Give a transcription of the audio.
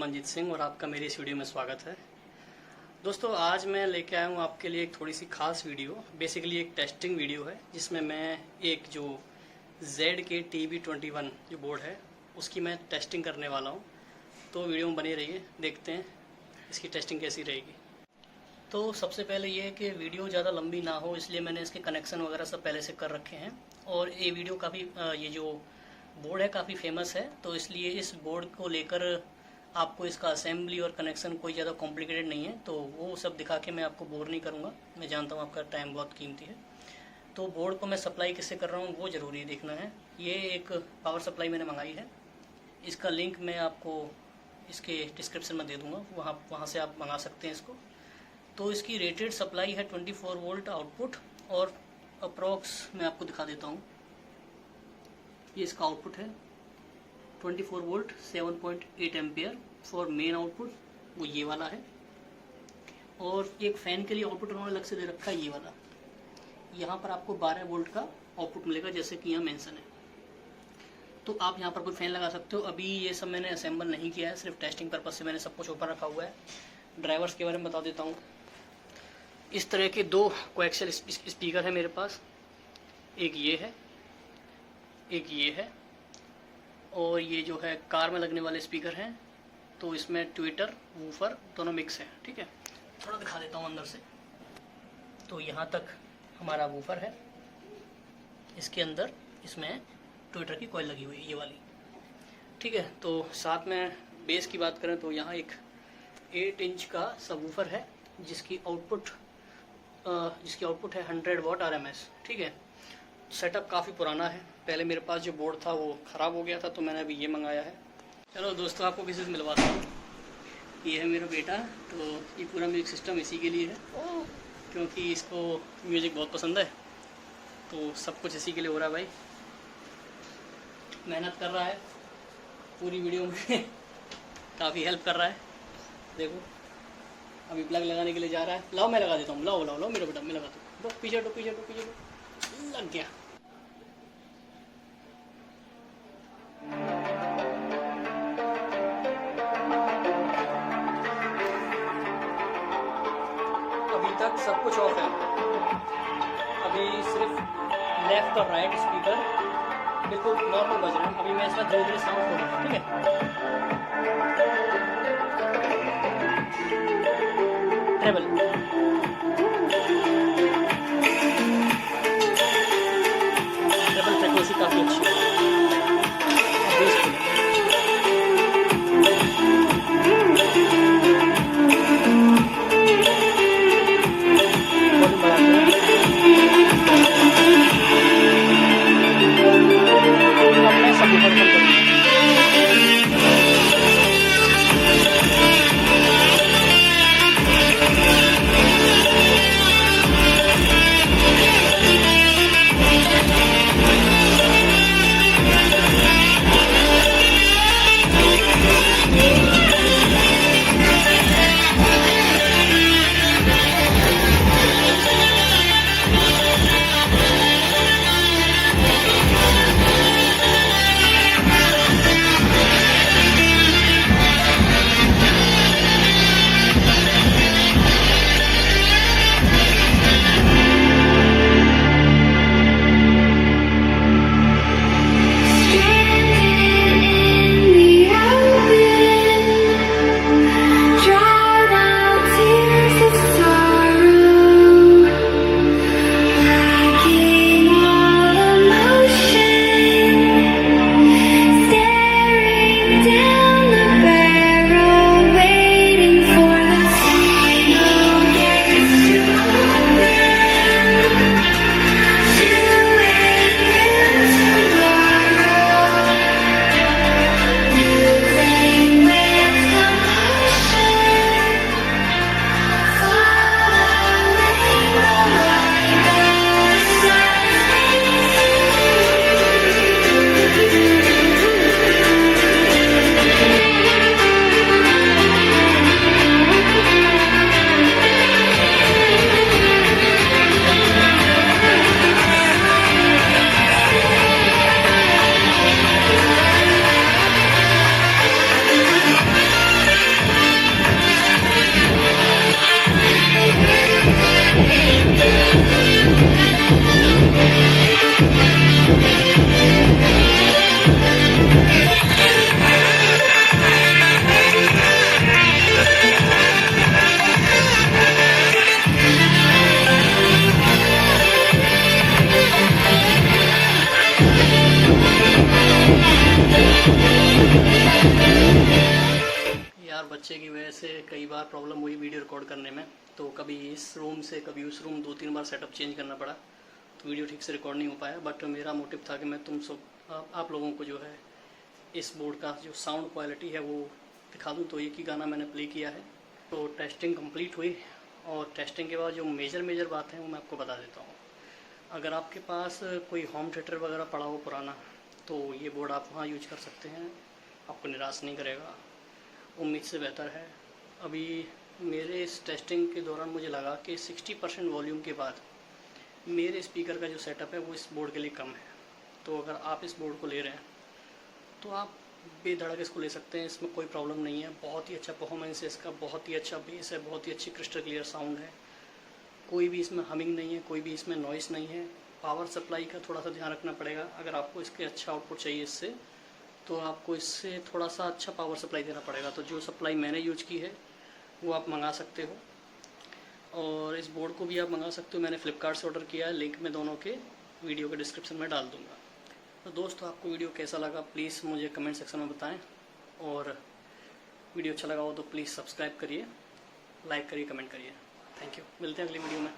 मंजीत सिंह और आपका मेरी इस वीडियो में स्वागत है। दोस्तों आज मैं लेके आया हूँ आपके लिए एक थोड़ी सी खास वीडियो। बेसिकली एक टेस्टिंग वीडियो है जिसमें मैं एक जो ZK-TB21 जो बोर्ड है उसकी मैं टेस्टिंग करने वाला हूँ। तो वीडियो में बने रहिए, देखते हैं इसकी टेस्टिंग कैसी रहेगी। तो सबसे पहले ये है कि वीडियो ज़्यादा लंबी ना हो, इसलिए मैंने इसके कनेक्शन वगैरह सब पहले से कर रखे हैं। और ये वीडियो काफ़ी ये जो बोर्ड है काफ़ी फेमस है, तो इसलिए इस बोर्ड को लेकर आपको इसका असेंबली और कनेक्शन कोई ज़्यादा कॉम्प्लिकेटेड नहीं है, तो वो सब दिखा के मैं आपको बोर नहीं करूँगा। मैं जानता हूँ आपका टाइम बहुत कीमती है। तो बोर्ड को मैं सप्लाई किससे कर रहा हूँ वो ज़रूरी देखना है। ये एक पावर सप्लाई मैंने मंगाई है, इसका लिंक मैं आपको इसके डिस्क्रिप्शन में दे दूँगा, वहाँ से आप मंगा सकते हैं इसको। तो इसकी रेटेड सप्लाई है 24 वोल्ट आउटपुट और अप्रॉक्स मैं आपको दिखा देता हूँ। ये इसका आउटपुट है 24 volt 7.8 ampere for main output, वो ये वाला है। और एक फ़ैन के लिए आउटपुट उन्होंने अलग से दे रखा है, ये वाला। यहाँ पर आपको 12 वोल्ट का आउटपुट मिलेगा जैसे कि यहाँ मेंशन है। तो आप यहाँ पर कोई फ़ैन लगा सकते हो। अभी ये सब मैंने असेंबल नहीं किया है, सिर्फ टेस्टिंग पर्पज़ से मैंने सब कुछ ऊपर रखा हुआ है। ड्राइवर्स के बारे में बता देता हूँ। इस तरह के दो कोएक्सियल स्पीकर है मेरे पास, एक ये है, एक ये है। और ये जो है कार में लगने वाले स्पीकर हैं, तो इसमें ट्विटर वूफर दोनों मिक्स है। ठीक है, थोड़ा दिखा देता हूँ अंदर से। तो यहाँ तक हमारा वूफर है, इसके अंदर इसमें ट्विटर की कॉइल लगी हुई है, ये वाली। ठीक है, तो साथ में बेस की बात करें तो यहाँ एक 8 इंच का सब वूफर है जिसकी आउटपुट है 100 वाट RMS। ठीक है, सेटअप काफ़ी पुराना है। पहले मेरे पास जो बोर्ड था वो ख़राब हो गया था, तो मैंने अभी ये मंगाया है। चलो दोस्तों, आपको किसी से मिलवाता हूँ। ये है मेरा बेटा, तो ये पूरा म्यूजिक सिस्टम इसी के लिए है, क्योंकि इसको म्यूज़िक बहुत पसंद है, तो सब कुछ इसी के लिए हो रहा है। भाई मेहनत कर रहा है पूरी वीडियो में काफ़ी हेल्प कर रहा है। देखो अभी प्लग लगाने के लिए जा रहा है। लाओ मैं लगा देता हूँ, लाओ लाओ लाओ मेरा बेटा, मैं लगा दूँ। पीछे लग गया। अभी तक सब कुछ ऑफ है, अभी सिर्फ लेफ्ट और राइट स्पीकर बिल्कुल नॉर्मल बज रहे हैं। अभी मैं इसका धीरे-धीरे साउंड खोलूँगा। ठीक है, ट्रेबल फ्रिक्वेंसी काफ़ी अच्छी है। बच्चे की वजह से कई बार प्रॉब्लम हुई वीडियो रिकॉर्ड करने में, तो कभी इस रूम से कभी उस रूम 2-3 बार सेटअप चेंज करना पड़ा, तो वीडियो ठीक से रिकॉर्ड नहीं हो पाया। बट मेरा मोटिव था कि मैं तुम सब आप लोगों को जो है इस बोर्ड का जो साउंड क्वालिटी है वो दिखा दूँ। तो एक ही गाना मैंने प्ले किया है। तो टेस्टिंग कंप्लीट हुई और टेस्टिंग के बाद जो मेजर बात है वो मैं आपको बता देता हूँ। अगर आपके पास कोई होम थिएटर वगैरह पड़ा हो पुराना, तो ये बोर्ड आप वहाँ यूज कर सकते हैं, आपको निराश नहीं करेगा, उम्मीद से बेहतर है। अभी मेरे इस टेस्टिंग के दौरान मुझे लगा कि 60% वॉल्यूम के बाद मेरे स्पीकर का जो सेटअप है वो इस बोर्ड के लिए कम है। तो अगर आप इस बोर्ड को ले रहे हैं तो आप बेधड़क इसको ले सकते हैं, इसमें कोई प्रॉब्लम नहीं है। बहुत ही अच्छा परफॉर्मेंस है इसका, बहुत ही अच्छा बेस है, बहुत ही अच्छी क्रिस्टल क्लियर साउंड है, कोई भी इसमें हमिंग नहीं है, कोई भी इसमें नॉइस नहीं है। पावर सप्लाई का थोड़ा सा ध्यान रखना पड़ेगा। अगर आपको इसके अच्छा आउटपुट चाहिए इससे, तो आपको इससे थोड़ा सा अच्छा पावर सप्लाई देना पड़ेगा। तो जो सप्लाई मैंने यूज की है वो आप मंगा सकते हो, और इस बोर्ड को भी आप मंगा सकते हो। मैंने फ्लिपकार्ट से ऑर्डर किया है, लिंक मैं दोनों के वीडियो के डिस्क्रिप्शन में डाल दूँगा। तो दोस्तों, आपको वीडियो कैसा लगा प्लीज़ मुझे कमेंट सेक्शन में बताएं, और वीडियो अच्छा लगा हो तो प्लीज़ सब्सक्राइब करिए, लाइक करिए, कमेंट करिए। Thank you. मिलते हैं अगली वीडियो में।